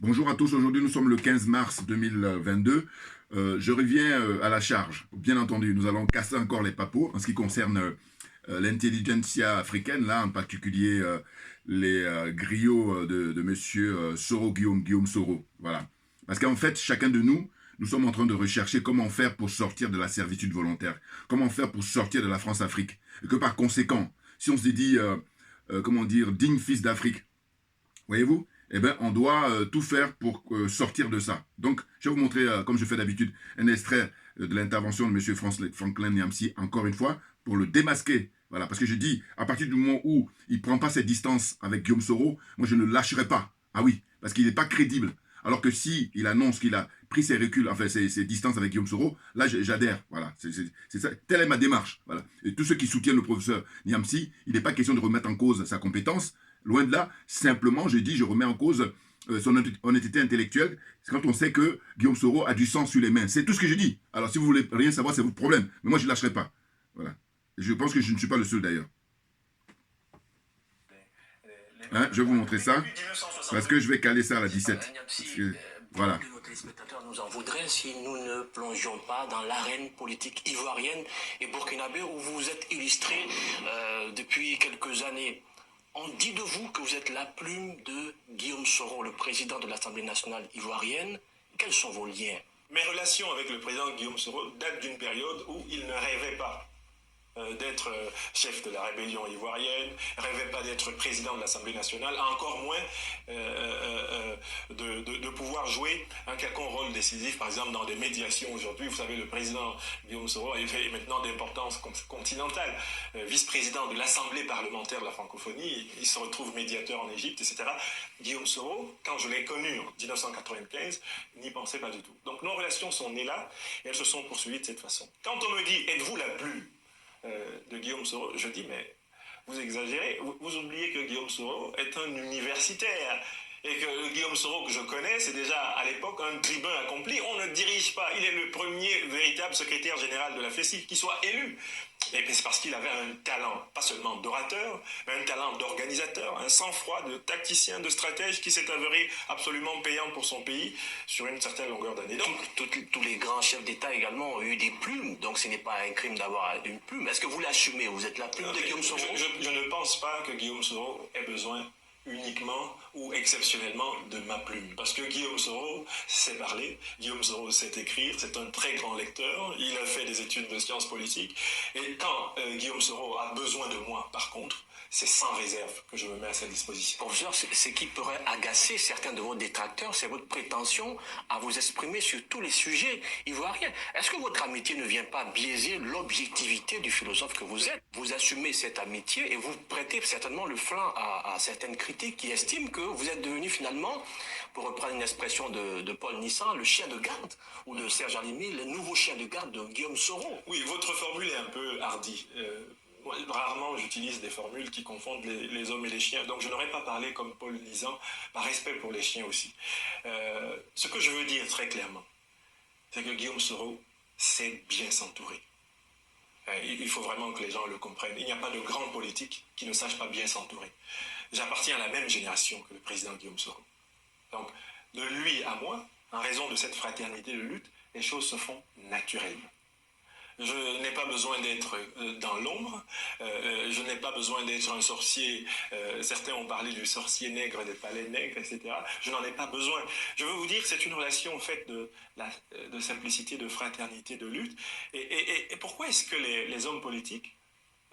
Bonjour à tous, aujourd'hui nous sommes le 15 mars 2022. Je reviens à la charge. Bien entendu, nous allons casser encore les papos en ce qui concerne l'intelligentsia africaine, là en particulier les griots de monsieur Soro Guillaume Soro. Voilà. Parce qu'en fait, chacun de nous, nous sommes en train de rechercher comment faire pour sortir de la servitude volontaire, comment faire pour sortir de la France-Afrique. Et que par conséquent, si on se dit, comment dire, digne fils d'Afrique, voyez-vous, eh ben, on doit tout faire pour sortir de ça. Donc, je vais vous montrer, comme je fais d'habitude, un extrait de l'intervention de M. Franklin Nyamsi, encore une fois, pour le démasquer. Voilà, parce que je dis, à partir du moment où il ne prend pas ses distances avec Guillaume Soro, moi je ne lâcherai pas. Ah oui, parce qu'il n'est pas crédible. Alors que si il annonce qu'il a pris ses reculs, enfin ses distances avec Guillaume Soro, là j'adhère. Voilà, c'est ça. Telle est ma démarche. Voilà. Et tous ceux qui soutiennent le professeur Nyamsi, il n'est pas question de remettre en cause sa compétence. Loin de là, simplement, je remets en cause son honnêteté intellectuelle, c'est quand on sait que Guillaume Soro a du sang sur les mains. C'est tout ce que je dis. Alors, si vous voulez rien savoir, c'est votre problème. Mais moi, je ne lâcherai pas. Voilà. Je pense que je ne suis pas le seul, d'ailleurs. Hein, je vais vous montrer ça, parce que je vais caler ça à la 17. Voilà. Nos téléspectateurs nous en voudraient si nous ne plongions pas dans l'arène politique ivoirienne et burkinabé où vous vous êtes illustré depuis quelques années. On dit de vous que vous êtes la plume de Guillaume Soro, le président de l'Assemblée nationale ivoirienne. Quels sont vos liens? Mes relations avec le président Guillaume Soro datent d'une période où il ne rêvait pas d'être chef de la rébellion ivoirienne, rêvait pas d'être président de l'Assemblée nationale, encore moins de pouvoir jouer un quelconque rôle décisif, par exemple dans des médiations aujourd'hui. Vous savez, le président Guillaume Soro est maintenant d'importance continentale, vice-président de l'Assemblée parlementaire de la francophonie, il se retrouve médiateur en Égypte, etc. Guillaume Soro, quand je l'ai connu en 1995, n'y pensait pas du tout. Donc nos relations sont nées là, et elles se sont poursuivies de cette façon. Quand on me dit, êtes-vous la plume de Guillaume Soro, je dis, mais vous exagérez, vous oubliez que Guillaume Soro est un universitaire et que Guillaume Soro que je connais, c'est déjà à l'époque un tribun accompli. On ne dirige pas, il est le premier véritable secrétaire général de la FECIF qui soit élu. Et c'est parce qu'il avait un talent, pas seulement d'orateur, mais un talent d'organisateur, un sang-froid de tacticien, de stratège qui s'est avéré absolument payant pour son pays sur une certaine longueur d'année. Tous les grands chefs d'État également ont eu des plumes, donc ce n'est pas un crime d'avoir une plume. Est-ce que vous l'assumez? Vous êtes la plume de Guillaume Soro? Je ne pense pas que Guillaume Soro ait besoin uniquement ou exceptionnellement de ma plume. Parce que Guillaume Soro sait parler, Guillaume Soro sait écrire, c'est un très grand lecteur, il a fait des études de sciences politiques, et quand Guillaume Soro a besoin de moi, par contre, c'est sans réserve que je me mets à sa disposition. Professeur, ce qui pourrait agacer certains de vos détracteurs, c'est votre prétention à vous exprimer sur tous les sujets ivoiriens. Est-ce que votre amitié ne vient pas biaiser l'objectivité du philosophe que vous êtes? Vous assumez cette amitié et vous prêtez certainement le flanc à certaines critiques qui estiment que vous êtes devenu finalement, pour reprendre une expression de Paul Nissan, le chien de garde, ou de Serge Alimi, le nouveau chien de garde de Guillaume Soro. Oui, votre formule est un peu hardie. Rarement j'utilise des formules qui confondent les hommes et les chiens, donc je n'aurais pas parlé comme Paul Nizan, par respect pour les chiens aussi. Ce que je veux dire très clairement, c'est que Guillaume Soro sait bien s'entourer. Il faut vraiment que les gens le comprennent. Il n'y a pas de grand politique qui ne sache pas bien s'entourer. J'appartiens à la même génération que le président Guillaume Soro. Donc, de lui à moi, en raison de cette fraternité de lutte, les choses se font naturellement. Je n'ai pas besoin d'être dans l'ombre, je n'ai pas besoin d'être un sorcier, certains ont parlé du sorcier nègre des palais nègres, etc. Je n'en ai pas besoin. Je veux vous dire, c'est une relation faite de simplicité, de fraternité, de lutte. Et pourquoi est-ce que les hommes politiques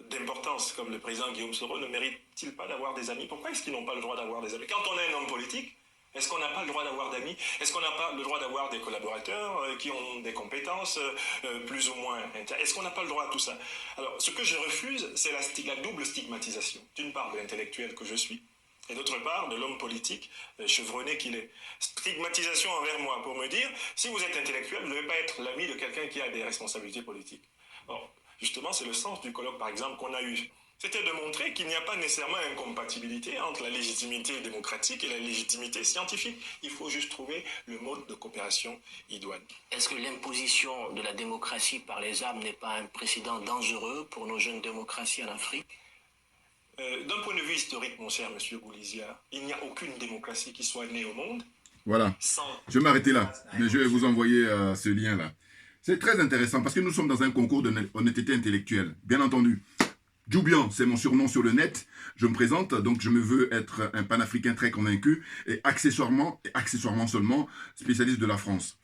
d'importance comme le président Guillaume Soro ne méritent-ils pas d'avoir des amis? Pourquoi est-ce qu'ils n'ont pas le droit d'avoir des amis? Quand on est un homme politique, est-ce qu'on n'a pas le droit d'avoir d'amis? Est-ce qu'on n'a pas le droit d'avoir des collaborateurs qui ont des compétences plus ou moins Est-ce qu'on n'a pas le droit à tout ça? Alors, ce que je refuse, c'est la double stigmatisation. D'une part, de l'intellectuel que je suis, et d'autre part, de l'homme politique chevronné qu'il est. Stigmatisation envers moi pour me dire, si vous êtes intellectuel, vous ne devez pas être l'ami de quelqu'un qui a des responsabilités politiques. Or, justement, c'est le sens du colloque, par exemple, qu'on a eu. C'était de montrer qu'il n'y a pas nécessairement incompatibilité entre la légitimité démocratique et la légitimité scientifique. Il faut juste trouver le mode de coopération idoine. Est-ce que l'imposition de la démocratie par les armes n'est pas un précédent dangereux pour nos jeunes démocraties en Afrique? D'un point de vue historique, mon cher monsieur Goulizia, il n'y a aucune démocratie qui soit née au monde Voilà. Je vais m'arrêter là. Mais je vais vous envoyer ce lien-là. C'est très intéressant parce que nous sommes dans un concours d'honnêteté intellectuelle. Bien entendu. Djoubian, c'est mon surnom sur le net. Je me présente, donc je me veux être un panafricain très convaincu et accessoirement seulement, spécialiste de la France.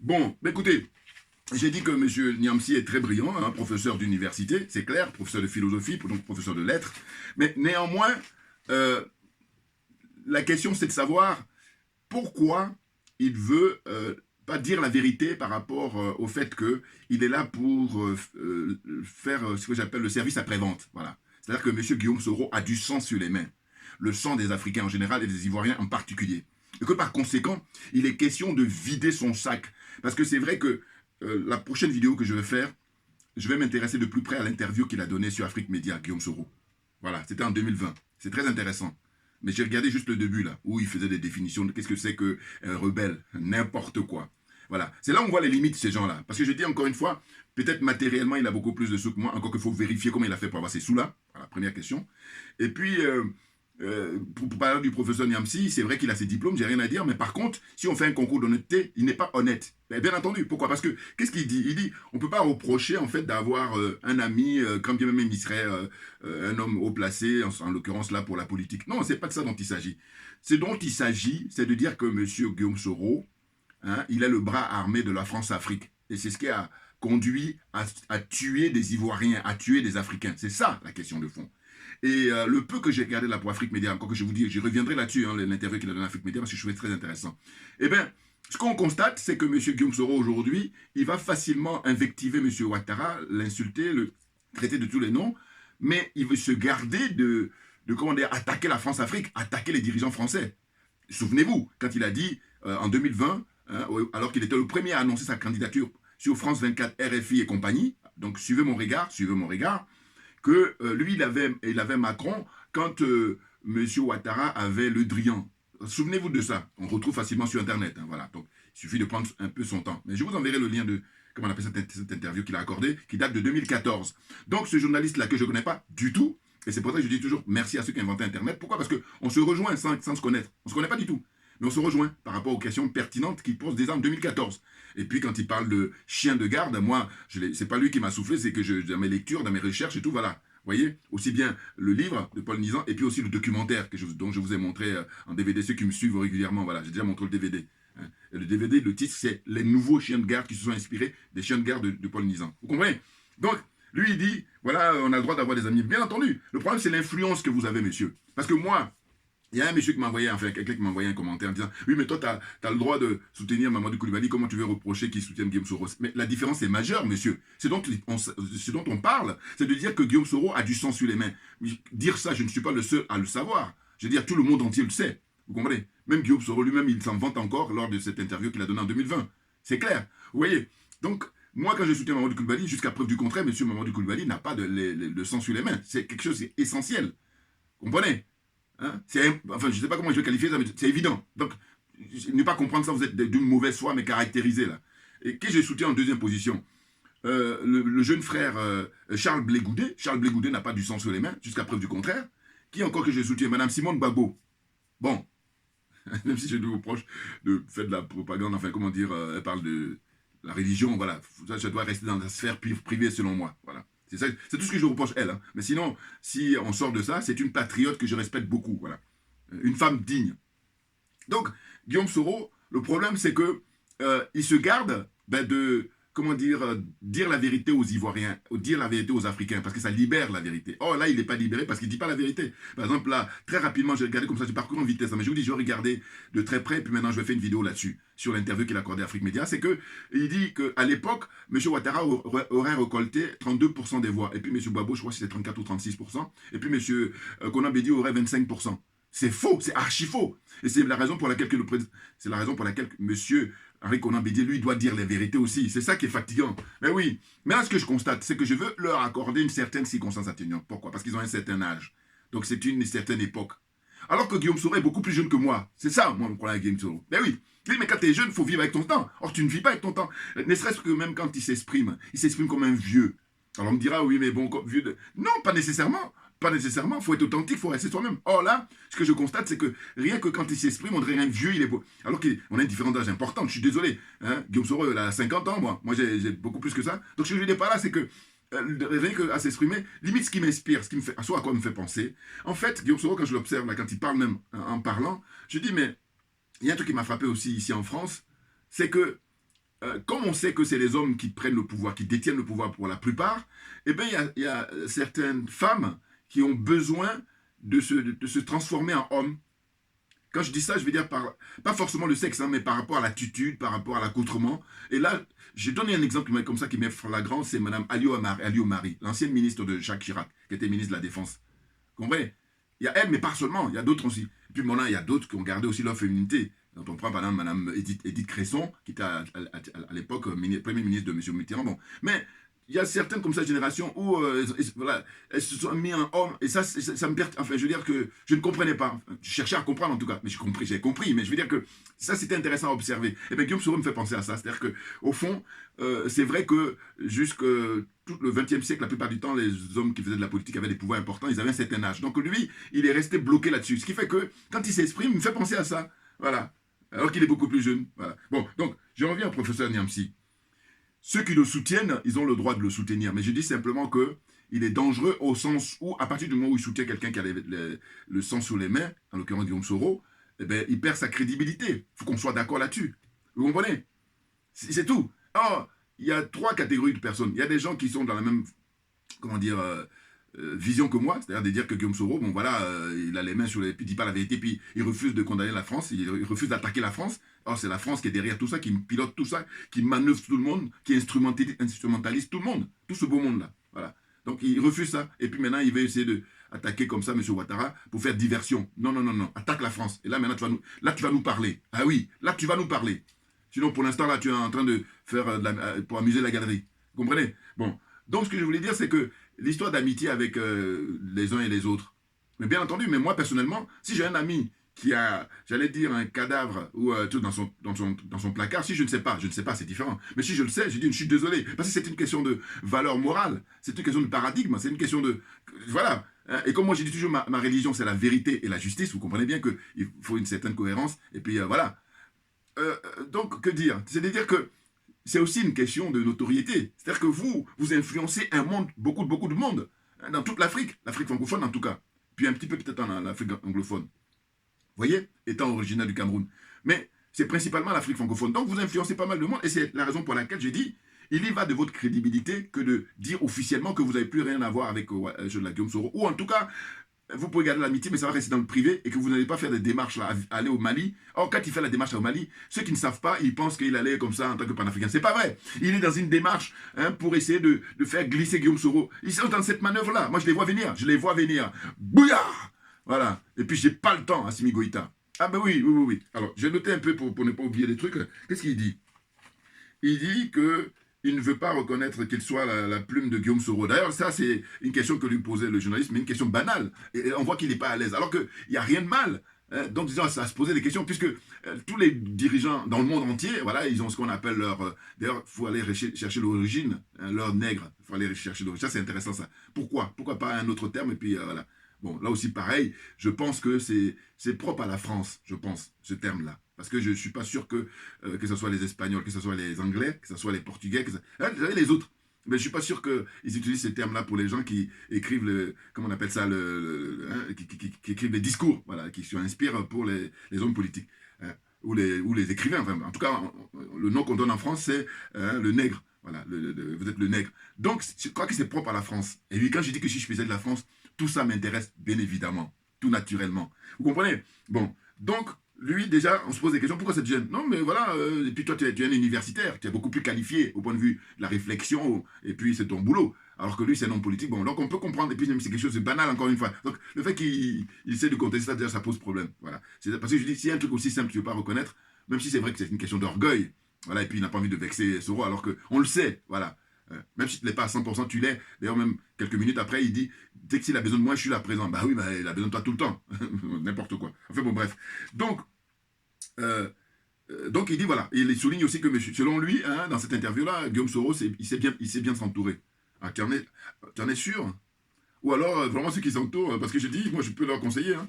Bon, écoutez, j'ai dit que M. Niamsi est très brillant, hein, professeur d'université, c'est clair, professeur de philosophie, donc professeur de lettres. Mais néanmoins, la question c'est de savoir pourquoi il veut pas dire la vérité par rapport au fait qu'il est là pour faire ce que j'appelle le service après-vente. Voilà. C'est-à-dire que M. Guillaume Soro a du sang sur les mains. Le sang des Africains en général et des Ivoiriens en particulier. Et que par conséquent, il est question de vider son sac. Parce que c'est vrai que la prochaine vidéo que je vais faire, je vais m'intéresser de plus près à l'interview qu'il a donnée sur Afrique Média, Guillaume Soro. Voilà, c'était en 2020. C'est très intéressant. Mais j'ai regardé juste le début, là, où il faisait des définitions de qu'est-ce que c'est qu'un rebelle, n'importe quoi. Voilà, c'est là où on voit les limites de ces gens-là. Parce que je dis encore une fois, peut-être matériellement, il a beaucoup plus de sous que moi, encore qu'il faut vérifier comment il a fait pour avoir ces sous-là. Voilà, première question. Et puis, pour parler du professeur Niamsi, c'est vrai qu'il a ses diplômes, j'ai rien à dire, mais par contre, si on fait un concours d'honnêteté, il n'est pas honnête. Bien entendu, pourquoi? Parce que, qu'est-ce qu'il dit? Il dit, on ne peut pas reprocher, en fait, d'avoir un ami, quand bien même il serait un homme haut placé, en l'occurrence là, pour la politique. Non, c'est pas de ça dont il s'agit. Ce dont il s'agit, c'est de dire que M. Guillaume Soro, hein, il est le bras armé de la France-Afrique. Et c'est ce qui a conduit à tuer des Ivoiriens, à tuer des Africains. C'est ça, la question de fond. Et le peu que j'ai regardé là pour Afrique Média, encore que je vous dis, je reviendrai là-dessus, hein, l'interview qu'il a donné à Afrique Média, parce que je trouvais très intéressant. Eh bien, ce qu'on constate, c'est que M. Guillaume Soro, aujourd'hui, il va facilement invectiver M. Ouattara, l'insulter, le traiter de tous les noms, mais il veut se garder de comment dire, attaquer la France-Afrique, attaquer les dirigeants français. Souvenez-vous, quand il a dit, en 2020, hein, alors qu'il était le premier à annoncer sa candidature sur France 24, RFI et compagnie, donc suivez mon regard, que lui, il avait Macron quand M. Ouattara avait Le Drian. Souvenez-vous de ça. On retrouve facilement sur Internet. Hein, voilà. Donc, il suffit de prendre un peu son temps. Mais je vous enverrai le lien de, comment on appelle cette interview qu'il a accordée, qui date de 2014. Donc, ce journaliste-là que je ne connais pas du tout, et c'est pour ça que je dis toujours merci à ceux qui ont inventé Internet. Pourquoi? Parce qu'on se rejoint sans se connaître. On ne se connaît pas du tout. Mais on se rejoint par rapport aux questions pertinentes qu'il pose déjà en 2014. Et puis quand il parle de chien de garde, moi, c'est pas lui qui m'a soufflé, c'est que dans mes lectures, dans mes recherches et tout, voilà. Vous voyez, aussi bien le livre de Paul Nizan et puis aussi le documentaire dont je vous ai montré en DVD, ceux qui me suivent régulièrement, voilà, j'ai déjà montré le DVD. Hein. Et le DVD, le titre, c'est Les nouveaux chiens de garde qui se sont inspirés des chiens de garde de Paul Nizan. Vous comprenez? Donc, lui, il dit, voilà, on a le droit d'avoir des amis. Bien entendu, le problème, c'est l'influence que vous avez, monsieur. Parce que moi, il y a un monsieur qui m'a envoyé, enfin, quelqu'un qui m'a envoyé un commentaire en disant « Oui, mais toi, tu as le droit de soutenir Mamadou Koulibaly, comment tu veux reprocher qu'il soutienne Guillaume Soro ?» Mais la différence est majeure, monsieur. Ce dont on parle, c'est de dire que Guillaume Soro a du sang sur les mains. Dire ça, je ne suis pas le seul à le savoir. Je veux dire, tout le monde entier le sait. Vous comprenez? Même Guillaume Soro lui-même, il s'en vante encore lors de cette interview qu'il a donnée en 2020. C'est clair. Vous voyez? Donc, moi, quand je soutiens Mamadou Koulibaly, jusqu'à preuve du contraire, monsieur Mamadou Koulibaly n'a pas de sang sur les mains. C'est quelque chose d'essentiel. Vous comprenez? Hein? Enfin, je ne sais pas comment je vais qualifier ça, mais c'est évident. Donc, ne pas comprendre ça, vous êtes d'une mauvaise foi, mais caractérisé là. Et qui je soutiens en deuxième position? Le jeune frère Charles Blé Goudé. Charles Blé Goudé n'a pas du sang sur les mains, jusqu'à preuve du contraire. Qui encore que je soutiens? Madame Simone Gbagbo. Bon, même si je lui reproche de faire de la propagande, enfin, comment dire, elle parle de la religion, voilà. Ça doit rester dans la sphère privée selon moi, voilà. C'est tout ce que je reproche elle. Hein. Mais sinon, si on sort de ça, c'est une patriote que je respecte beaucoup. Voilà. Une femme digne. Donc, Guillaume Soro, le problème, c'est que il se garde de, comment dire la vérité aux Ivoiriens, dire la vérité aux Africains, parce que ça libère la vérité. Or, là, il n'est pas libéré parce qu'il ne dit pas la vérité. Par exemple, là, très rapidement, j'ai regardé comme ça, j'ai parcouru en vitesse, mais je vous dis, je vais regarder de très près, puis maintenant, je vais faire une vidéo là-dessus, sur l'interview qu'il a accordée à Afrique Média. C'est qu'il dit qu'à l'époque, M. Ouattara aurait récolté 32% des voix, et puis M. Gbagbo, je crois que c'était 34 ou 36%, et puis M. Konan Bédié aurait 25%. C'est faux, c'est archi faux. Et c'est la raison pour laquelle M. Henri Konan Bédié, lui, doit dire les vérités aussi. C'est ça qui est fatigant. Mais oui. Mais là, ce que je constate, c'est que je veux leur accorder une certaine circonstance atténuante. Pourquoi? Parce qu'ils ont un certain âge. Donc, c'est une certaine époque. Alors que Guillaume Soro est beaucoup plus jeune que moi. C'est ça, moi, mon problème avec Guillaume Soro. Mais oui. Mais quand tu es jeune, il faut vivre avec ton temps. Or, tu ne vis pas avec ton temps. Ne serait-ce que même quand il s'exprime comme un vieux. Alors, on me dira, oui, mais bon, vieux de... Non, pas nécessairement. Pas nécessairement, il faut être authentique, il faut rester soi-même. Or là, ce que je constate, c'est que rien que quand il s'exprime, on dirait un vieux, il est beau. Alors qu'on a une différence d'âge importante, je suis désolé. Hein, Guillaume Soro, il a 50 ans, moi j'ai beaucoup plus que ça. Donc ce que je veux dire par là, c'est que rien qu'à s'exprimer, limite ce qui m'inspire, ce qui me fait, à quoi me fait penser. En fait, Guillaume Soro, quand je l'observe, là, quand il parle même en parlant, je dis, mais il y a un truc qui m'a frappé aussi ici en France, c'est que comme on sait que c'est les hommes qui prennent le pouvoir, qui détiennent le pouvoir pour la plupart, eh bien, il y a certaines femmes qui ont besoin de se transformer en hommes. Quand je dis ça, je veux dire pas forcément le sexe, hein, mais par rapport à l'attitude, par rapport à l'accoutrement. Et là, j'ai donné un exemple comme ça qui m'est flagrant, c'est Mme Alio Omari, l'ancienne ministre de Jacques Chirac, qui était ministre de la Défense. Vous comprenez? Il y a elle, mais pas seulement, il y a d'autres aussi. Et puis maintenant, il y a d'autres qui ont gardé aussi leur féminité. Quand on prend par exemple Mme Edith Cresson, qui était à l'époque Premier ministre de M. Mitterrand. Bon. Mais il y a certaines comme cette génération où voilà, elles se sont mis en homme, et ça me perd. Enfin, je veux dire que je ne comprenais pas. Je cherchais à comprendre en tout cas, mais j'ai compris, mais je veux dire que ça c'était intéressant à observer. Et bien Guillaume Soro me fait penser à ça. C'est-à-dire qu'au fond, c'est vrai que jusque tout le XXe siècle, la plupart du temps, les hommes qui faisaient de la politique avaient des pouvoirs importants, ils avaient un certain âge. Donc lui, il est resté bloqué là-dessus. Ce qui fait que quand il s'exprime, il me fait penser à ça. Voilà. Alors qu'il est beaucoup plus jeune. Voilà. Bon, donc, je reviens au professeur Niamsi. Ceux qui le soutiennent, ils ont le droit de le soutenir. Mais je dis simplement qu'il est dangereux au sens où, à partir du moment où il soutient quelqu'un qui a le sang sur les mains, en l'occurrence Guillaume Soro, eh bien, il perd sa crédibilité. Il faut qu'on soit d'accord là-dessus. Vous comprenez? C'est tout. Or, il y a 3 catégories de personnes. Il y a des gens qui sont dans la même, comment dire, vision que moi, c'est-à-dire de dire que Guillaume Soro, bon voilà, il a les mains sur les... Puis il dit pas la vérité, puis il refuse de condamner la France, il refuse d'attaquer la France. Or, c'est la France qui est derrière tout ça, qui pilote tout ça, qui manœuvre tout le monde, qui instrumentalise tout le monde, tout ce beau monde-là. Voilà. Donc, il refuse ça. Et puis maintenant, il veut essayer d'attaquer comme ça M. Ouattara pour faire diversion. Non, non, non, non, attaque la France. Et là, maintenant, tu vas nous parler. Ah oui, là, tu vas nous parler. Sinon, pour l'instant, là, tu es en train de faire pour amuser la galerie. Vous comprenez? Bon. Donc, ce que je voulais dire, c'est que l'histoire d'amitié avec les uns et les autres, mais bien entendu, mais moi, personnellement, si j'ai un ami qui a, j'allais dire, un cadavre ou tout dans son placard, si je ne sais pas, c'est différent. Mais si je le sais, je dis, je suis désolé, parce que c'est une question de valeur morale, c'est une question de paradigme, c'est une question de... Voilà. Et comme moi, j'ai dit toujours, ma religion, c'est la vérité et la justice, vous comprenez bien qu'il faut une certaine cohérence, et puis voilà. Donc, que dire? C'est-à-dire que c'est aussi une question de notoriété. C'est-à-dire que vous influencez un monde, beaucoup de monde, dans toute l'Afrique francophone en tout cas, puis un petit peu peut-être en Afrique anglophone. Vous voyez, étant originaire du Cameroun. Mais c'est principalement l'Afrique francophone. Donc vous influencez pas mal de monde, et c'est la raison pour laquelle j'ai dit, il y va de votre crédibilité que de dire officiellement que vous n'avez plus rien à voir avec Guillaume Soro, ou en tout cas, vous pouvez garder l'amitié, mais ça va rester dans le privé, et que vous n'allez pas faire des démarches là, aller au Mali. Or, quand il fait la démarche au Mali, ceux qui ne savent pas, ils pensent qu'il allait comme ça en tant que panafricain. C'est pas vrai. Il est dans une démarche pour essayer de faire glisser Guillaume Soro. Ils sont dans cette manœuvre-là. Moi, je les vois venir. Bouillard. Voilà. Et puis, j'ai pas le temps, Assimi Goïta. Ah ben oui. Alors, j'ai noté un peu pour ne pas oublier des trucs. Qu'est-ce qu'il dit? Il dit que il ne veut pas reconnaître qu'il soit la plume de Guillaume Soro. D'ailleurs, ça, c'est une question que lui posait le journaliste, mais une question banale. Et on voit qu'il n'est pas à l'aise. Alors qu'il n'y a rien de mal. Donc, disons, ça se poser des questions, puisque tous les dirigeants dans le monde entier, voilà, ils ont ce qu'on appelle leur... D'ailleurs, il faut aller chercher l'origine, leur nègre. Il faut aller chercher l'origine. Ça, c'est intéressant, ça. Pourquoi pas un autre terme, et puis voilà. Bon, là aussi, pareil, je pense que c'est propre à la France, je pense, ce terme-là. Parce que je ne suis pas sûr que ce soit les Espagnols, que ce soit les Anglais, que ce soit les Portugais, les autres. Mais je ne suis pas sûr qu'ils utilisent ces termes-là pour les gens qui écrivent, comment on appelle ça, qui écrivent des discours, voilà, qui s'inspirent pour les hommes politiques, ou les écrivains. Enfin, en tout cas, le nom qu'on donne en France, c'est le nègre. Voilà, vous êtes le nègre. Donc, je crois que c'est propre à la France. Et puis, quand je dis que je suis spécialiste de la France, tout ça m'intéresse, bien évidemment, tout naturellement. Vous comprenez? Bon, donc, lui, déjà, on se pose des questions. Pourquoi cette gêne? Non, mais voilà, et puis toi, tu es un universitaire, tu es beaucoup plus qualifié au point de vue de la réflexion, et puis c'est ton boulot. Alors que lui, c'est un homme politique. Bon, donc on peut comprendre, et puis même c'est quelque chose de banal, encore une fois. Donc, le fait qu'il essaie de contester ça, déjà, ça pose problème. Voilà. Parce que je dis, s'il y a un truc aussi simple que tu ne veux pas reconnaître, même si c'est vrai que c'est une question d'orgueil, voilà, et puis il n'a pas envie de vexer Soro, alors qu'on le sait, voilà. Même si tu ne l'es pas à 100%, tu l'es. D'ailleurs, même quelques minutes après, il dit, dès qu'il a besoin de moi, je suis là présent. Bah oui, bah, il a besoin de toi tout le temps. N'importe quoi. Enfin bon, bref. Donc, il dit, voilà, il souligne aussi que, selon lui, dans cette interview-là, Guillaume Soro, il sait bien s'entourer. Ah, tu en es sûr? Ou alors, vraiment ceux qui s'entourent, parce que je dis, moi je peux leur conseiller, hein.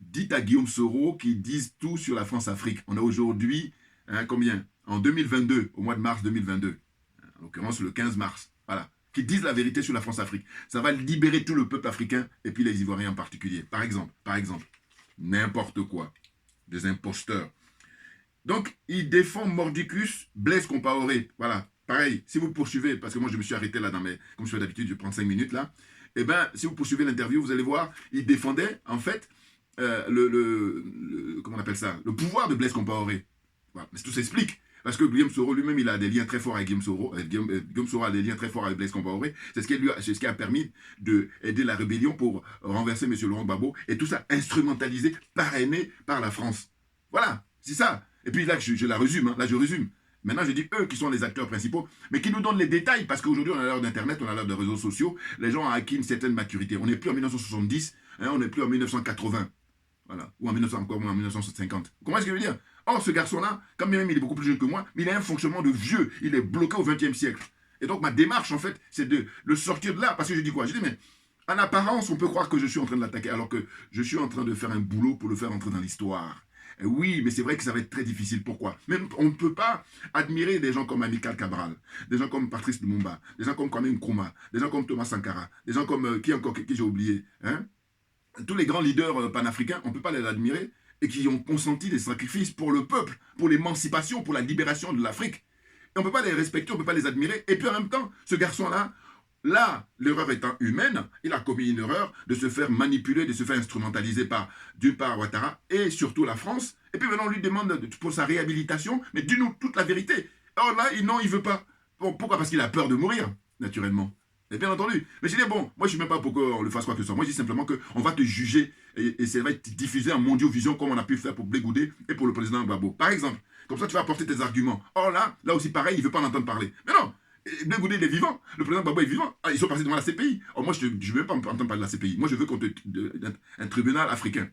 Dites à Guillaume Soro qu'ils disent tout sur la France-Afrique. On a aujourd'hui, hein, combien? En 2022, au mois de mars 2022, en l'occurrence le 15 mars, voilà, qu'ils disent la vérité sur la France-Afrique. Ça va libérer tout le peuple africain, et puis les Ivoiriens en particulier. Par exemple, n'importe quoi, des imposteurs. Donc, il défend Mordicus, Blaise Compaoré, voilà. Pareil, si vous poursuivez, parce que moi je me suis arrêté là, comme je fais d'habitude, je prends 5 minutes là, eh bien, si vous poursuivez l'interview, vous allez voir, il défendait, en fait, comment on appelle ça, le pouvoir de Blaise Compaoré. Voilà. Mais tout s'explique. Parce que Guillaume Soro lui-même, il a des liens très forts avec Guillaume Soro. Guillaume Soro a des liens très forts avec Blaise Compaoré. C'est ce qui a permis d'aider la rébellion pour renverser M. Laurent Gbagbo. Et tout ça instrumentalisé, parrainé par la France. Voilà, c'est ça. Et puis là, je la résume. Hein, là, je résume. Maintenant, je dis eux qui sont les acteurs principaux, mais qui nous donnent les détails, parce qu'aujourd'hui, on a l'heure d'Internet, on a l'heure de réseaux sociaux, les gens ont acquis une certaine maturité. On n'est plus en 1970, hein, on n'est plus en 1980, voilà, ou en 1950. Comment est-ce que je veux dire? Or, ce garçon-là, quand même il est beaucoup plus jeune que moi, mais il a un fonctionnement de vieux, il est bloqué au XXe siècle. Et donc, ma démarche, en fait, c'est de le sortir de là, parce que je dis quoi? Je dis, mais en apparence, on peut croire que je suis en train de l'attaquer, alors que je suis en train de faire un boulot pour le faire entrer dans l'histoire. Oui, mais c'est vrai que ça va être très difficile. Pourquoi? Même on ne peut pas admirer des gens comme Amical Cabral, des gens comme Patrice Lumumba, des gens comme Kwame Nkrumah, des gens comme Thomas Sankara, des gens comme qui j'ai oublié, hein? Tous les grands leaders panafricains, on ne peut pas les admirer et qui ont consenti des sacrifices pour le peuple, pour l'émancipation, pour la libération de l'Afrique. Et on ne peut pas les respecter, on ne peut pas les admirer. Et puis en même temps, ce garçon-là, là, l'erreur étant humaine, il a commis une erreur de se faire manipuler, de se faire instrumentaliser par, d'une part, Ouattara et surtout la France. Et puis maintenant, on lui demande pour sa réhabilitation, mais dis-nous toute la vérité. Or là, non, il ne veut pas. Bon, pourquoi? Parce qu'il a peur de mourir, naturellement. Et bien entendu. Mais je dis, bon, moi je ne suis même pas pour qu'on le fasse quoi que ce soit. Moi je dis simplement qu'on va te juger et ça va être diffusé en Mondiovision comme on a pu faire pour Blé Goudé et pour le président Gbagbo. Par exemple, comme ça tu vas apporter tes arguments. Or là aussi pareil, il ne veut pas en entendre parler. Mais non, Blé Goudé il est vivant, le président Gbagbo est vivant. Ah, ils sont passés devant la CPI. Or moi je ne veux même pas entendre parler de la CPI. Moi je veux un tribunal africain.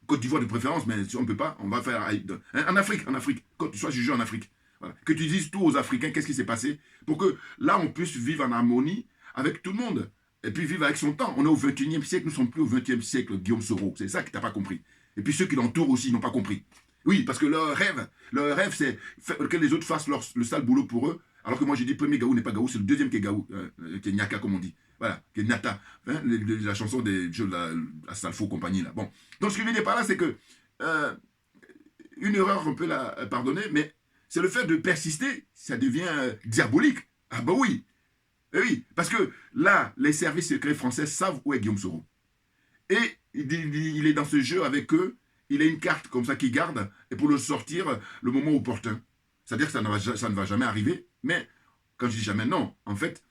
Côte d'Ivoire de préférence, mais si on ne peut pas, on va faire en Afrique, quand tu sois jugé en Afrique. Voilà. Que tu dises tout aux Africains, qu'est-ce qui s'est passé, pour que là, on puisse vivre en harmonie avec tout le monde, et puis vivre avec son temps. On est au 21e siècle, nous ne sommes plus au 20e siècle, Guillaume Soro. C'est ça que tu n'as pas compris. Et puis ceux qui l'entourent aussi n'ont pas compris. Oui, parce que leur rêve, c'est que les autres fassent le sale boulot pour eux, alors que moi, j'ai dit, le premier Gaou n'est pas Gaou, c'est le deuxième qui est Gaou, qui est Nyaka, comme on dit. Voilà, qui est Nyata. Hein, la chanson des jeux de la Salfo compagnie, là. Bon. Donc, ce que je veux dire par là, c'est que une erreur, on peut la pardonner, mais c'est le fait de persister, ça devient diabolique. Ah bah oui. Et oui, parce que là, les services secrets français savent où est Guillaume Soro. Et il est dans ce jeu avec eux, il a une carte comme ça qu'il garde, et pour le sortir le moment opportun. C'est-à-dire que ça ne va jamais arriver, mais quand je dis jamais, non. En fait,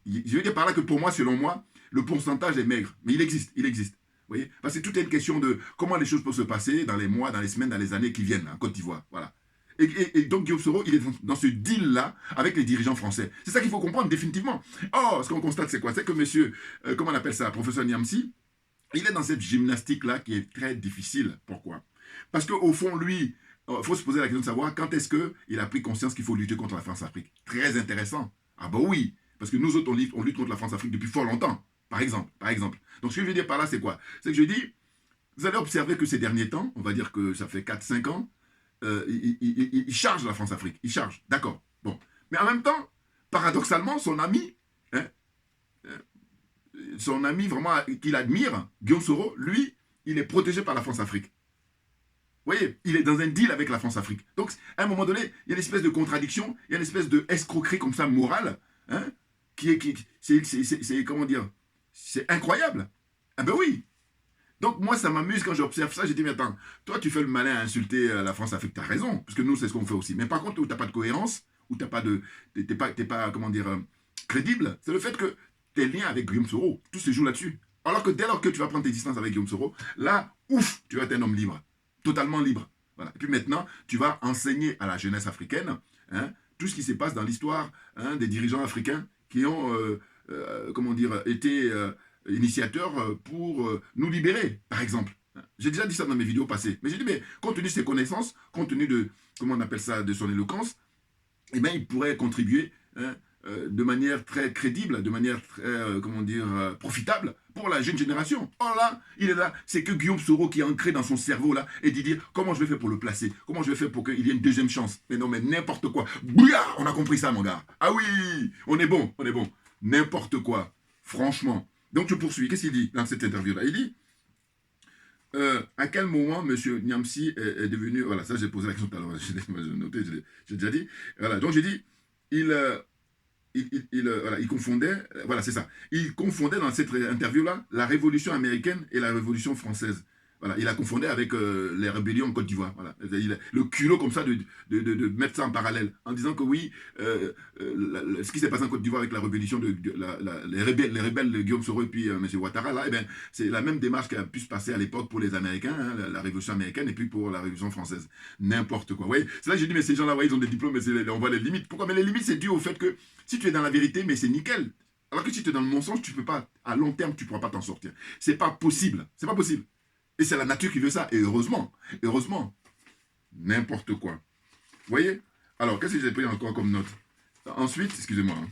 je veux dire par là que pour moi, selon moi, le pourcentage est maigre, mais il existe. Vous voyez? Parce que tout est une question de comment les choses peuvent se passer dans les mois, dans les semaines, dans les années qui viennent, en Côte d'Ivoire. Voilà. Et donc Guillaume Soro, il est dans ce deal-là avec les dirigeants français. C'est ça qu'il faut comprendre définitivement. Or, ce qu'on constate, c'est quoi? C'est que monsieur, comment on appelle ça, professeur Niamsi, il est dans cette gymnastique-là qui est très difficile. Pourquoi? Parce qu'au fond, lui, il faut se poser la question de savoir quand est-ce qu'il a pris conscience qu'il faut lutter contre la France-Afrique. Très intéressant. Ah bah oui, parce que nous autres, on lutte contre la France-Afrique depuis fort longtemps. Par exemple. Donc, ce que je veux dire par là, c'est quoi? C'est que je dis, vous allez observer que ces derniers temps, on va dire que ça fait 4-5 ans, il charge la France-Afrique. Il charge, d'accord. Bon. Mais en même temps, paradoxalement, son ami vraiment qu'il admire, Guillaume Soro, lui, il est protégé par la France-Afrique. Vous voyez, il est dans un deal avec la France-Afrique. Donc, à un moment donné, il y a une espèce de contradiction, il y a une espèce de escroquerie comme ça, morale, hein, c'est comment dire, c'est incroyable. Ah ben oui. Donc moi, ça m'amuse quand j'observe ça. J'ai dit, mais attends, toi, tu fais le malin à insulter la France-Afrique. Tu as raison, parce que nous, c'est ce qu'on fait aussi. Mais par contre, où tu n'as pas de cohérence, où tu n'as pas de... t'es pas, comment dire, crédible, c'est le fait que tes liens avec Guillaume Soro, tout se joue là-dessus. Alors que dès lors que tu vas prendre tes distances avec Guillaume Soro, là, ouf, tu vas être un homme libre. Totalement libre. Voilà. Et puis maintenant, tu vas enseigner à la jeunesse africaine, hein, tout ce qui se passe dans l'histoire, hein, des dirigeants africains qui ont, comment dire, été... initiateur pour nous libérer, par exemple. J'ai déjà dit ça dans mes vidéos passées. Mais j'ai dit, mais compte tenu de ses connaissances, compte tenu de, comment on appelle ça, de son éloquence, eh bien, il pourrait contribuer, hein, de manière très crédible, de manière très, comment dire, profitable pour la jeune génération. Or là, il est là, c'est que Guillaume Soro qui est ancré dans son cerveau là et dit dire comment je vais faire pour le placer, comment je vais faire pour qu'il y ait une deuxième chance. Mais non, mais n'importe quoi. Bouya, on a compris ça, mon gars. Ah oui, on est bon, on est bon. N'importe quoi, franchement. Donc je poursuis. Qu'est-ce qu'il dit dans cette interview-là? Il dit à quel moment M. Niamsi est devenu... Voilà, ça j'ai posé la question tout à l'heure, j'ai noté, j'ai déjà dit. Voilà, donc j'ai dit, voilà, il confondait, voilà, c'est ça. Il confondait dans cette interview-là la révolution américaine et la révolution française. Voilà, il a confondu avec les rébellions en Côte d'Ivoire. Voilà. Le culot comme ça de mettre ça en parallèle, en disant que oui, ce qui s'est passé en Côte d'Ivoire avec la rébellion les rebelles de Guillaume Soro et puis M. Ouattara, là, eh ben, c'est la même démarche qui a pu se passer à l'époque pour les Américains, hein, la révolution américaine et puis pour la révolution française. N'importe quoi. Vous voyez, c'est là que j'ai dit, mais ces gens-là, ils ont des diplômes, mais on voit les limites. Pourquoi? Mais les limites, c'est dû au fait que si tu es dans la vérité, mais c'est nickel. Alors que si tu es dans le mensonge, tu peux pas, à long terme, tu ne pourras pas t'en sortir. C'est pas possible. C'est pas possible. Et c'est la nature qui veut ça. Et heureusement. Heureusement. N'importe quoi. Vous voyez? Alors, qu'est-ce que j'ai pris encore comme note? Ensuite, excusez-moi. Hein.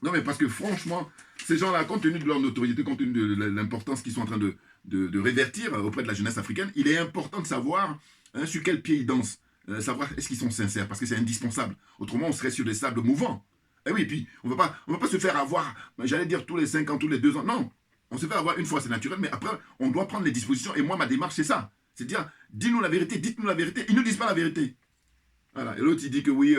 Non, mais parce que franchement, ces gens-là, compte tenu de leur notoriété, compte tenu de l'importance qu'ils sont en train de révertir auprès de la jeunesse africaine, il est important de savoir hein, sur quel pied ils dansent. Savoir est-ce qu'ils sont sincères. Parce que c'est indispensable. Autrement, on serait sur des sables mouvants. Et oui, et puis, on ne va pas se faire avoir, j'allais dire tous les 5 ans, tous les 2 ans. Non. On se fait avoir une fois, c'est naturel, mais après, on doit prendre les dispositions. Et moi, ma démarche, c'est ça. C'est dire, dis-nous la vérité, dites-nous la vérité. Ils ne disent pas la vérité. Voilà. Et l'autre, il dit que oui,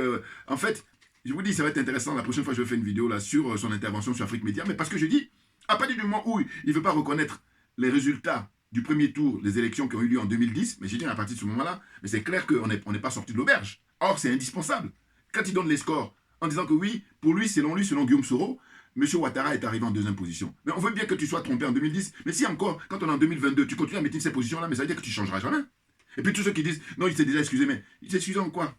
en fait, je vous dis, ça va être intéressant. La prochaine fois, je vais faire une vidéo là sur son intervention sur Afrique Média. Mais parce que je dis, à partir du moment où il ne veut pas reconnaître les résultats du premier tour des élections qui ont eu lieu en 2010, mais j'ai dit à partir de ce moment-là, mais c'est clair qu'on n'est pas sorti de l'auberge. Or, c'est indispensable. Quand il donne les scores en disant que oui, pour lui, selon Guillaume Soro, M. Ouattara est arrivé en deuxième position. Mais on veut bien que tu sois trompé en 2010. Mais si encore, quand on est en 2022, tu continues à mettre cette position-là, mais ça veut dire que tu ne changeras jamais. Et puis tous ceux qui disent, non, il s'est déjà excusé, mais il s'est excusé en quoi?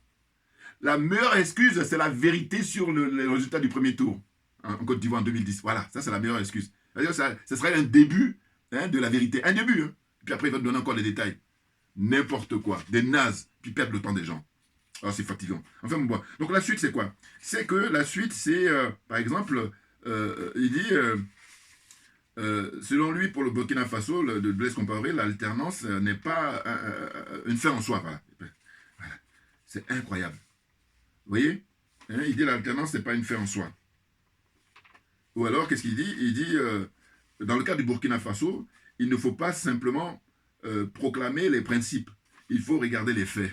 La meilleure excuse, c'est la vérité sur les résultats du premier tour hein, en Côte d'Ivoire en 2010. Voilà, ça c'est la meilleure excuse. C'est-à-dire ça serait un début hein, de la vérité. Un début. Hein. Puis après, il va te donner encore les détails. N'importe quoi. Des nazes. Puis perdre le temps des gens. Alors c'est fatigant. Enfin, bon. Donc la suite, c'est quoi? C'est que la suite, c'est, par exemple... il dit, selon lui, pour le Burkina Faso, de Blaise Compaoré, l'alternance n'est pas une fin en soi. Voilà. Voilà. C'est incroyable. Vous voyez hein, il dit l'alternance n'est pas une fin en soi. Ou alors, qu'est-ce qu'il dit? Il dit, dans le cas du Burkina Faso, il ne faut pas simplement proclamer les principes. Il faut regarder les faits.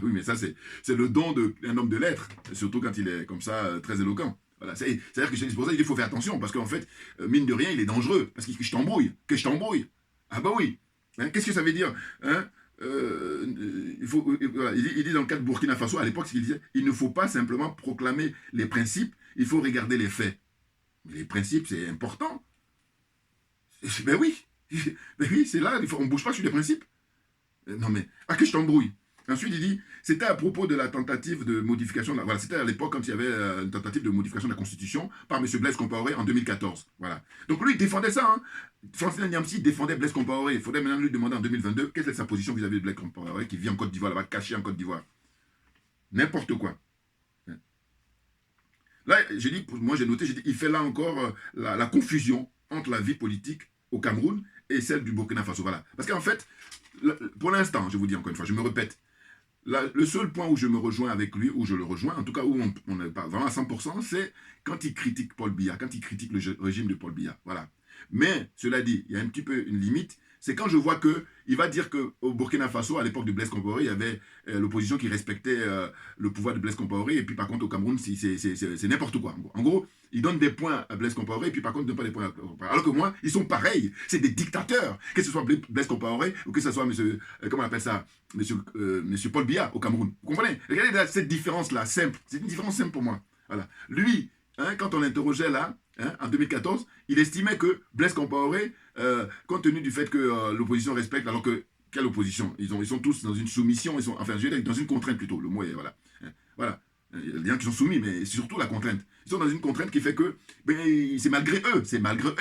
Oui, mais ça, c'est le don d'un homme de lettres, surtout quand il est comme ça, très éloquent. Voilà, c'est-à-dire que c'est pour ça qu'il faut faire attention, parce qu'en fait, mine de rien, il est dangereux, parce que je t'embrouille, Ah bah oui, hein, qu'est-ce que ça veut dire hein voilà, il dit dans le cas de Burkina Faso, à l'époque, ce qu'il disait, il ne faut pas simplement proclamer les principes, il faut regarder les faits. Mais les principes, c'est important. Ben oui, ben oui c'est là, on ne bouge pas sur les principes. Non mais, que je t'embrouille. Ensuite, il dit, c'était à propos de la tentative de modification, voilà, c'était à l'époque quand il y avait une tentative de modification de la Constitution par M. Blaise Compaoré en 2014. Voilà. Donc lui, il défendait ça. Hein. Francine Niamsi défendait Blaise Compaoré. Il faudrait maintenant lui demander en 2022 quelle est sa position vis-à-vis de Blaise Compaoré qui vit en Côte d'Ivoire, là-bas, caché en Côte d'Ivoire. N'importe quoi. Là, j'ai dit, moi j'ai noté, j'ai dit, il fait là encore la confusion entre la vie politique au Cameroun et celle du Burkina Faso. Voilà. Parce qu'en fait, pour l'instant, je vous dis encore une fois, je me répète, le seul point où je me rejoins avec lui, où je le rejoins, en tout cas où on n'est pas vraiment à 100%, c'est quand il critique Paul Biya, quand il critique le régime de Paul Biya. Voilà. Mais, cela dit, il y a un petit peu une limite, c'est quand je vois qu'il va dire qu'au Burkina Faso, à l'époque de Blaise Compaoré, il y avait l'opposition qui respectait le pouvoir de Blaise Compaoré, et puis par contre au Cameroun, c'est n'importe quoi. En gros, il donne des points à Blaise Compaoré, et puis par contre, il ne donne pas des points à Compaoré. Alors que moi, ils sont pareils, c'est des dictateurs, que ce soit Blaise Compaoré, ou que ce soit monsieur, comment on appelle ça, monsieur Paul Biya au Cameroun. Vous comprenez? Regardez cette différence-là, simple, c'est une différence simple pour moi. Voilà. Lui, hein, quand on l'interrogeait là, hein, en 2014, il estimait que Blaise Compaoré, compte tenu du fait que l'opposition respecte, alors que, quelle opposition? Ils sont tous dans une soumission, enfin, je vais dire dans une contrainte plutôt, le mot est, voilà. Hein, voilà. Il y a des gens qui sont soumis, mais c'est surtout la contrainte. Ils sont dans une contrainte qui fait que, ben, c'est malgré eux,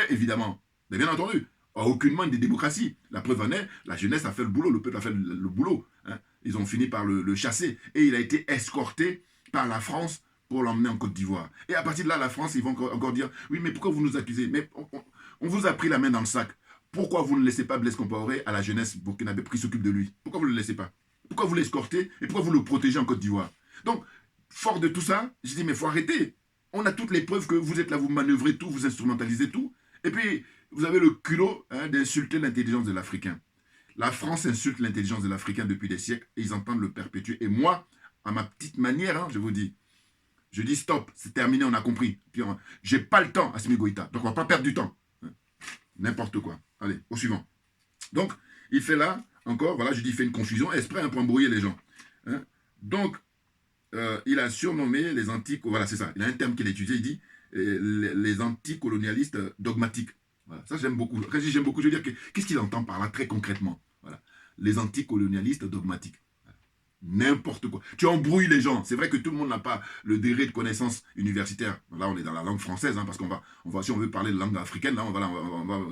évidemment. Mais bien entendu, aucunement des démocraties. La preuve en est, la jeunesse a fait le boulot, le peuple a fait le boulot. Hein. Ils ont fini par le chasser. Et il a été escorté par la France pour l'emmener en Côte d'Ivoire. Et à partir de là, la France, ils vont encore dire, oui, mais pourquoi vous nous accusez? Mais on vous a pris la main dans le sac. Pourquoi vous ne laissez pas Blaise Compaoré à la jeunesse burkinabé pour qu'il s'occupe de lui? Pourquoi vous ne le laissez pas? Pourquoi vous l'escortez et pourquoi vous le protégez en Côte d'Ivoire? Donc, fort de tout ça, j'ai dit, mais il faut arrêter. On a toutes les preuves que vous êtes là, vous manœuvrez tout, vous instrumentalisez tout. Et puis, vous avez le culot d'insulter l'intelligence de l'Africain. La France insulte l'intelligence de l'Africain depuis des siècles et ils entendent le perpétuer. Et moi, à ma petite manière, je vous dis, je dis stop, c'est terminé, on a compris. J'ai pas le temps, Assimi Goïta, donc on va pas perdre du temps. N'importe quoi. Allez, au suivant. Donc, il fait là, encore, voilà, je dis, il fait une confusion, exprès pour embrouiller les gens. Donc, il a surnommé les voilà, c'est ça, il a un terme qu'il a utilisé, il dit les anticolonialistes dogmatiques. Voilà, ça j'aime beaucoup. Quand je dis j'aime beaucoup, je veux dire qu'est-ce qu'il entend par là très concrètement? Voilà. Les anticolonialistes dogmatiques. Voilà. N'importe quoi. Tu embrouilles les gens. C'est vrai que tout le monde n'a pas le degré de connaissance universitaire. Là, on est dans la langue française, parce qu'on va, si on veut parler de langue africaine, là,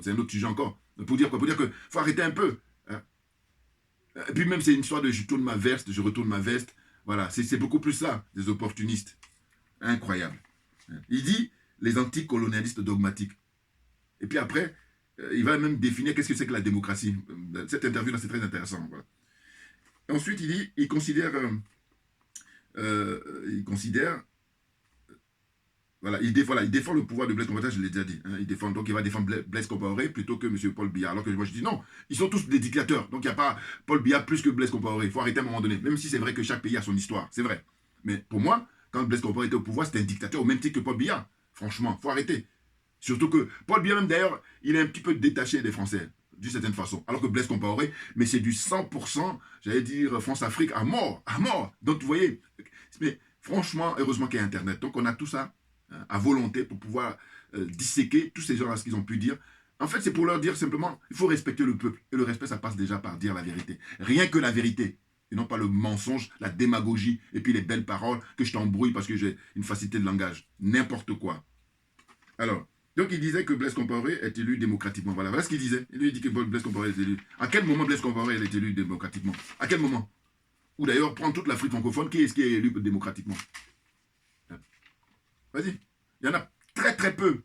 c'est un autre sujet encore. Pour dire quoi? Pour dire qu'il faut arrêter un peu. Et puis même, c'est une histoire de je tourne ma veste, je retourne ma veste. Voilà, c'est beaucoup plus ça, des opportunistes. Incroyable. Il dit les anticolonialistes dogmatiques. Et puis après, il va même définir qu'est-ce que c'est que la démocratie. Cette interview-là, c'est très intéressant. Voilà. Ensuite, il dit, il considère, voilà, il défend le pouvoir de Blaise Compaoré, je l'ai déjà dit. Donc il va défendre Blaise Compaoré plutôt que M. Paul Biya. Alors que moi je dis non, ils sont tous des dictateurs. Donc il n'y a pas Paul Biya plus que Blaise Compaoré. Il faut arrêter à un moment donné. Même si c'est vrai que chaque pays a son histoire, c'est vrai. Mais pour moi, quand Blaise Compaoré était au pouvoir, c'était un dictateur au même titre que Paul Biya. Franchement, il faut arrêter. Surtout que Paul Biya même d'ailleurs, il est un petit peu détaché des Français, d'une certaine façon. Alors que Blaise Compaoré, mais c'est du 100%, j'allais dire France-Afrique à mort, à mort. Donc vous voyez, mais franchement, heureusement qu'il y a Internet. Donc on a tout ça à volonté pour pouvoir disséquer tous ces gens-là, ce qu'ils ont pu dire. En fait, c'est pour leur dire simplement, il faut respecter le peuple. Et le respect, ça passe déjà par dire la vérité. Rien que la vérité. Et non pas le mensonge, la démagogie, et puis les belles paroles que je t'embrouille parce que j'ai une facilité de langage. N'importe quoi. Alors, donc il disait que Blaise Compaoré est élu démocratiquement. Voilà ce qu'il disait. Il dit que Blaise Compaoré est élu. À quel moment Blaise Compaoré est élu démocratiquement? À quel moment? Ou d'ailleurs, prendre toute l'Afrique francophone, qui est-ce qui est élu démocratiquement? Vas-y. Il y en a très très peu.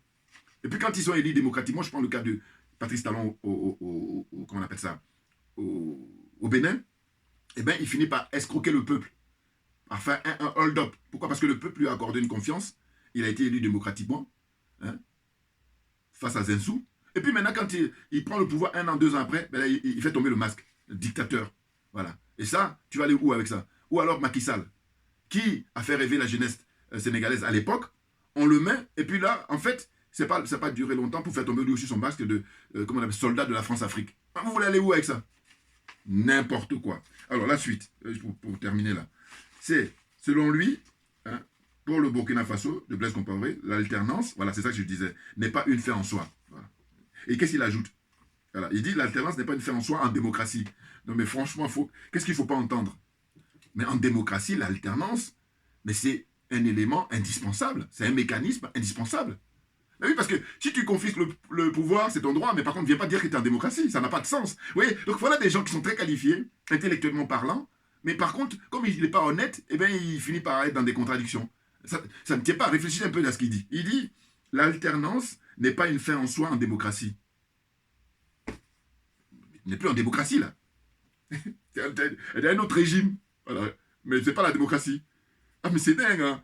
Et puis quand ils sont élus démocratiquement, je prends le cas de Patrice Talon comment on appelle ça, au Bénin, eh bien il finit par escroquer le peuple. Par faire un hold-up. Pourquoi? Parce que le peuple lui a accordé une confiance. Il a été élu démocratiquement. Face à Zinsou. Et puis maintenant, quand il prend le pouvoir 1 an, 2 ans après, ben là, il fait tomber le masque. Le dictateur. Voilà. Et ça, tu vas aller où avec ça? Ou alors Macky Sall, qui a fait rêver la jeunesse sénégalaise à l'époque, on le met, et puis là, en fait, ça n'a pas duré longtemps pour faire tomber lui aussi son masque de comment on appelle, soldat de la France-Afrique. Vous voulez aller où avec ça? N'importe quoi. Alors, la suite, pour terminer là, c'est, selon lui, pour le Burkina Faso, de Blaise Compaoré, l'alternance, voilà, c'est ça que je disais, n'est pas une fin en soi. Voilà. Et qu'est-ce qu'il ajoute? Voilà, il dit l'alternance n'est pas une fin en soi en démocratie. Non mais franchement, qu'est-ce qu'il ne faut pas entendre? Mais en démocratie, l'alternance, mais c'est un élément indispensable, c'est un mécanisme indispensable. Mais oui, parce que si tu confisques le pouvoir, c'est ton droit, mais par contre, ne viens pas dire que tu es en démocratie, ça n'a pas de sens. Vous voyez, donc voilà des gens qui sont très qualifiés, intellectuellement parlant, mais par contre, comme il n'est pas honnête, eh bien, il finit par être dans des contradictions. Ça ne tient pas, réfléchissez un peu à ce qu'il dit. Il dit, l'alternance n'est pas une fin en soi en démocratie. Il n'est plus en démocratie, là. Elle est un autre régime. Voilà. Mais ce n'est pas la démocratie. Ah, mais c'est dingue, hein.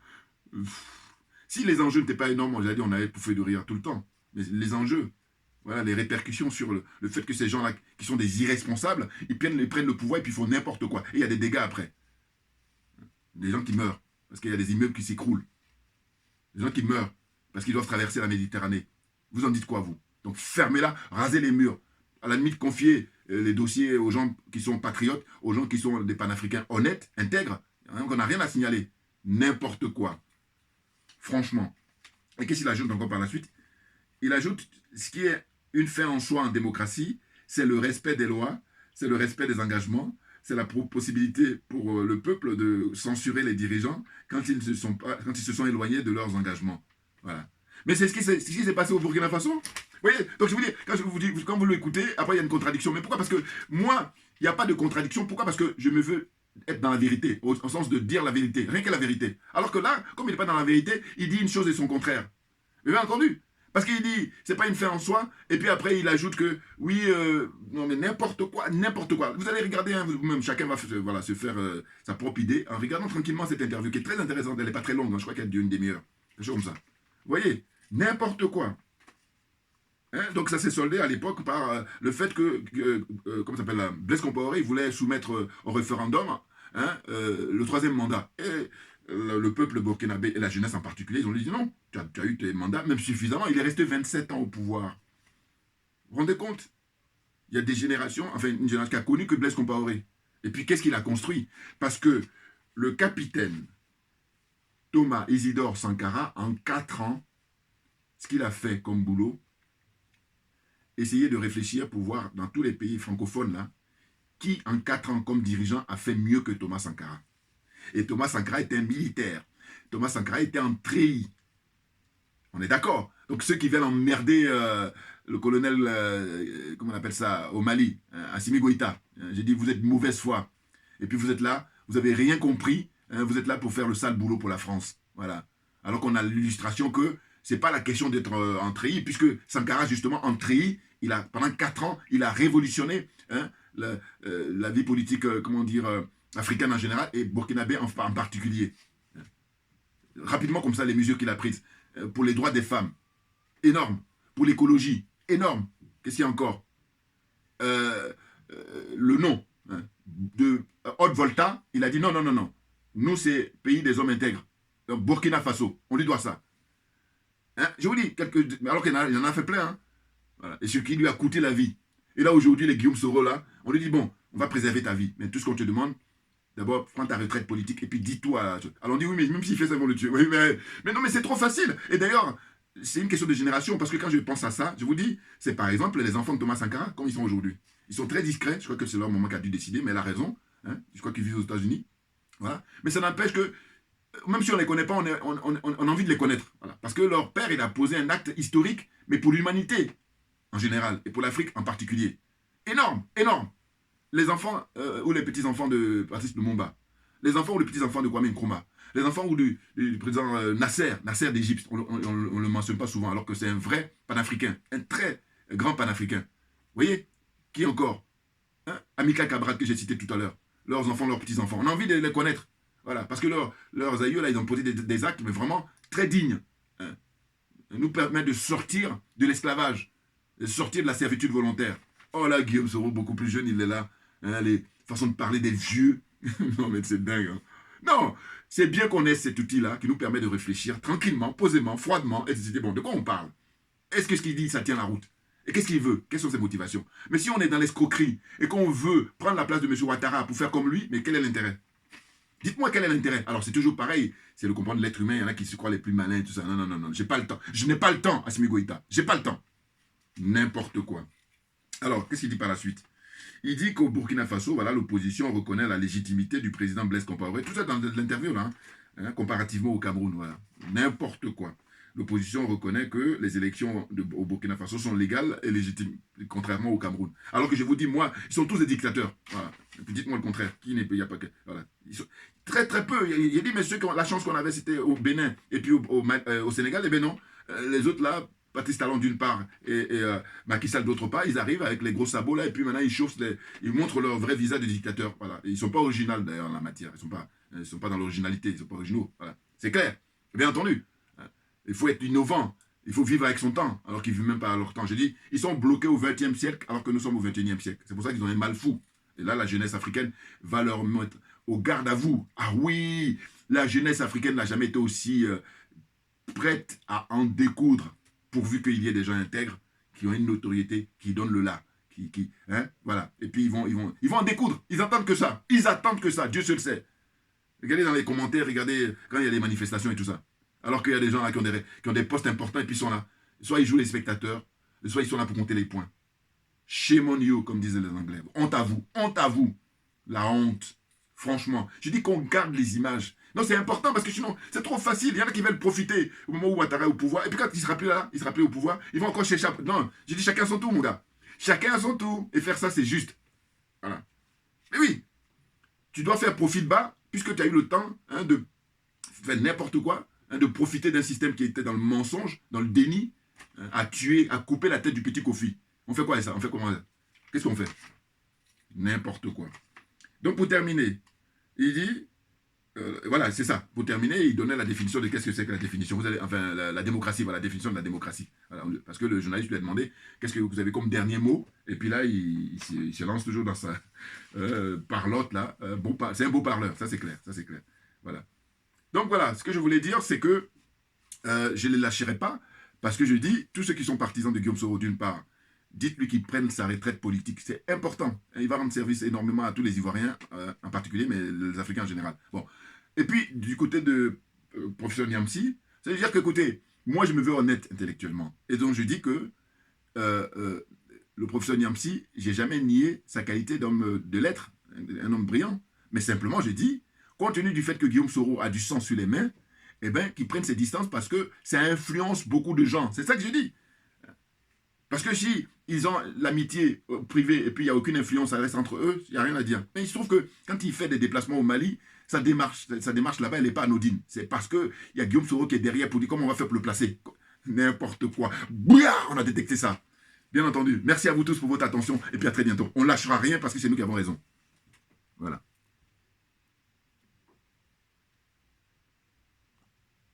Si les enjeux n'étaient pas énormes, j'allais dire, on avait pouffé de rire tout le temps. Mais les enjeux, voilà, les répercussions sur le fait que ces gens-là, qui sont des irresponsables, ils prennent le pouvoir et puis ils font n'importe quoi. Et il y a des dégâts après. Des gens qui meurent. Parce qu'il y a des immeubles qui s'écroulent. Des gens qui meurent parce qu'ils doivent traverser la Méditerranée. Vous en dites quoi, vous? Donc fermez-la, rasez les murs. À la limite, confiez les dossiers aux gens qui sont patriotes, aux gens qui sont des panafricains honnêtes, intègres. On n'a rien à signaler. N'importe quoi. Franchement. Et qu'est-ce qu'il ajoute encore par la suite? Il ajoute ce qui est une fin en soi en démocratie, c'est le respect des lois, c'est le respect des engagements, c'est la possibilité pour le peuple de censurer les dirigeants quand ils se sont éloignés de leurs engagements. Voilà. Mais c'est ce qui s'est passé au Burkina Faso. Vous voyez, donc je vous dis, quand vous l'écoutez, après il y a une contradiction. Mais pourquoi? Parce que moi, il n'y a pas de contradiction. Pourquoi? Parce que je me veux être dans la vérité, au sens de dire la vérité, rien que la vérité. Alors que là, comme il n'est pas dans la vérité, il dit une chose et son contraire. Mais bien entendu, parce qu'il dit, c'est pas une fin en soi, et puis après il ajoute que, oui, non mais n'importe quoi, n'importe quoi. Vous allez regarder, hein, vous-même, chacun va voilà, se faire sa propre idée, en regardant tranquillement cette interview, qui est très intéressante, elle n'est pas très longue, hein, je crois qu'elle est une des meilleures, quelque chose comme ça. Vous voyez, n'importe quoi. Hein, donc ça s'est soldé à l'époque par le fait que, comment ça s'appelle, Blaise Compaoré, il voulait soumettre au référendum hein, le troisième mandat. Et le peuple burkinabé et la jeunesse en particulier, ils ont dit non, tu as eu tes mandats, même suffisamment. Il est resté 27 ans au pouvoir. Vous vous rendez compte? Il y a des générations, enfin une génération qui a connu que Blaise Compaoré. Et puis qu'est-ce qu'il a construit? Parce que le capitaine Thomas Isidore Sankara, en 4 ans, ce qu'il a fait comme boulot, essayer de réfléchir pour voir dans tous les pays francophones là, qui en 4 ans comme dirigeant a fait mieux que Thomas Sankara. Et Thomas Sankara était un militaire. Thomas Sankara était en treillis. On est d'accord. Donc ceux qui veulent emmerder le colonel, comment on appelle ça, au Mali, Assimi Goïta, j'ai dit vous êtes de mauvaise foi. Et puis vous êtes là, vous n'avez rien compris, hein, vous êtes là pour faire le sale boulot pour la France. Voilà. Alors qu'on a l'illustration que c'est pas la question d'être en treillis, puisque Sankara, justement, en treillis, pendant 4 ans, il a révolutionné hein, la vie politique, comment dire, africaine en général, et burkinabé en particulier. Rapidement, comme ça, les mesures qu'il a prises. Pour les droits des femmes, énorme. Pour l'écologie, énorme. Qu'est-ce qu'il y a encore le nom hein, de Haute-Volta, il a dit non, non, non, non. Nous, c'est pays des hommes intègres. Donc, Burkina Faso, on lui doit ça. Hein, je vous dis, alors qu'il en a fait plein. Hein. Voilà. Et ce qui lui a coûté la vie. Et là, aujourd'hui, les Guillaume Soro, là, on lui dit, bon, on va préserver ta vie. Mais tout ce qu'on te demande, d'abord, prends ta retraite politique et puis dis-toi. Alors on dit, oui, mais même s'il fait ça, ils vont le tuer. Oui, mais non, mais c'est trop facile. Et d'ailleurs, c'est une question de génération, parce que quand je pense à ça, je vous dis, c'est par exemple les enfants de Thomas Sankara, comme ils sont aujourd'hui. Ils sont très discrets, je crois que c'est leur maman qui a dû décider, mais elle a raison. Hein, je crois qu'ils vivent aux États-Unis. Voilà. Mais ça n'empêche que, même si on ne les connaît pas, on a envie de les connaître. Voilà. Parce que leur père, il a posé un acte historique, mais pour l'humanité en général, et pour l'Afrique en particulier. Énorme, énorme. Les enfants ou les petits-enfants de Patrice Lumumba, les enfants ou les petits-enfants de Kwame Nkrumah, les enfants ou du président Nasser d'Égypte, on ne le mentionne pas souvent, alors que c'est un vrai panafricain, un très grand panafricain. Vous voyez? Qui encore hein? Amilcar Cabral que j'ai cité tout à l'heure, leurs enfants, leurs petits-enfants. On a envie de les connaître. Voilà, parce que leurs aïeux, là, ils ont posé des actes, mais vraiment très dignes. Hein? Nous permettent de sortir de l'esclavage, de sortir de la servitude volontaire. Oh là, Guillaume Soro, beaucoup plus jeune, il est là. Hein, les façons de parler des vieux. Non, mais c'est dingue. Hein. Non, c'est bien qu'on ait cet outil-là qui nous permet de réfléchir tranquillement, posément, froidement, et de se dire, bon, de quoi on parle? Est-ce que ce qu'il dit, ça tient la route? Et qu'est-ce qu'il veut? Quelles sont ses motivations? Mais si on est dans l'escroquerie et qu'on veut prendre la place de M. Ouattara pour faire comme lui, mais quel est l'intérêt? Dites-moi quel est l'intérêt. Alors, c'est toujours pareil. C'est le comprendre de l'être humain. Il y en a qui se croient les plus malins et tout ça. Non, non, non, non. J'ai pas le temps. Je n'ai pas le temps, Assimi Goïta. J'ai pas le temps. N'importe quoi. Alors, qu'est-ce qu'il dit par la suite? Il dit qu'au Burkina Faso, voilà, l'opposition reconnaît la légitimité du président Blaise Compaoré. Tout ça dans l'interview, là, hein, comparativement au Cameroun. Voilà. N'importe quoi. L'opposition reconnaît que les élections au Burkina Faso sont légales et légitimes, contrairement au Cameroun. Alors que je vous dis, moi, ils sont tous des dictateurs. Voilà. Et puis dites-moi le contraire. Qui n'est pas, il n'y a pas que. Voilà. Ils sont très, très peu. Il a dit, mais ceux qui ont la chance qu'on avait, c'était au Bénin et puis au Sénégal. Eh bien non. Les autres, là, Patrice Talon d'une part et Macky Sall d'autre part, ils arrivent avec les gros sabots là et puis maintenant ils chauffent, ils montrent leur vrai visage de dictateur. Voilà. Et ils ne sont pas originaux d'ailleurs en la matière. Ils ne sont pas dans l'originalité, ils ne sont pas originaux. Voilà. C'est clair. Bien entendu. Il faut être innovant. Il faut vivre avec son temps, alors qu'ils ne vivent même pas à leur temps. J'ai dit, ils sont bloqués au XXe siècle, alors que nous sommes au XXIe siècle. C'est pour ça qu'ils ont un mal fou. Et là, la jeunesse africaine va leur mettre au garde à vous. Ah oui, la jeunesse africaine n'a jamais été aussi prête à en découdre, pourvu qu'il y ait des gens intègres qui ont une notoriété, qui donnent le là. Hein, voilà. Et puis, ils vont en découdre. Ils attendent que ça. Ils attendent que ça. Dieu seul sait. Regardez dans les commentaires, regardez quand il y a des manifestations et tout ça. Alors qu'il y a des gens là qui ont des postes importants et puis ils sont là. Soit ils jouent les spectateurs, soit ils sont là pour compter les points. Shame on you, comme disaient les Anglais. Honte à vous, honte à vous. La honte. Franchement. Je dis qu'on garde les images. Non, c'est important parce que sinon, c'est trop facile. Il y en a qui veulent profiter au moment où Ouattara est au pouvoir. Et puis quand il sera plus là, il sera plus au pouvoir, ils vont encore chercher. Non, j'ai dit chacun son tour, mon gars. Chacun son tour. Et faire ça, c'est juste. Voilà. Mais oui. tu dois faire profil bas, puisque tu as eu le temps de faire n'importe quoi, de profiter d'un système qui était dans le mensonge, dans le déni, à tuer, à couper la tête du petit Kofi. On fait quoi avec ça? On fait comment? Qu'est-ce qu'on fait? N'importe quoi. Donc pour terminer, il dit, voilà, c'est ça. Pour terminer, il donnait la définition de qu'est-ce que c'est que la définition. Vous allez, enfin, la démocratie, voilà, la définition de la démocratie. Voilà, parce que le journaliste lui a demandé qu'est-ce que vous avez comme dernier mot. Et puis là, il se lance toujours dans sa parlotte là. C'est un beau parleur, ça c'est clair, ça c'est clair. Voilà. Donc voilà, ce que je voulais dire, c'est que je ne les lâcherai pas, parce que je dis, tous ceux qui sont partisans de Guillaume Soro, d'une part, dites-lui qu'il prenne sa retraite politique. C'est important. Il va rendre service énormément à tous les Ivoiriens, en particulier, mais les Africains en général. Bon. Et puis, du côté de professeur Niamsi, ça veut dire que, écoutez, moi, je me veux honnête intellectuellement. Et donc, je dis que le professeur Niamsi, j'ai jamais nié sa qualité d'homme de lettres, un homme brillant. Mais simplement, j'ai dit, compte tenu du fait que Guillaume Soro a du sang sur les mains, eh bien, qu'il prenne ses distances parce que ça influence beaucoup de gens. C'est ça que je dis. Parce que si ils ont l'amitié privée et puis il n'y a aucune influence, ça reste entre eux, il n'y a rien à dire. Mais il se trouve que quand il fait des déplacements au Mali, sa démarche là-bas, elle n'est pas anodine. C'est parce qu'il y a Guillaume Soro qui est derrière pour dire comment on va faire pour le placer. N'importe quoi. Bouya, on a détecté ça. Bien entendu. Merci à vous tous pour votre attention et puis à très bientôt. On ne lâchera rien parce que c'est nous qui avons raison. Voilà.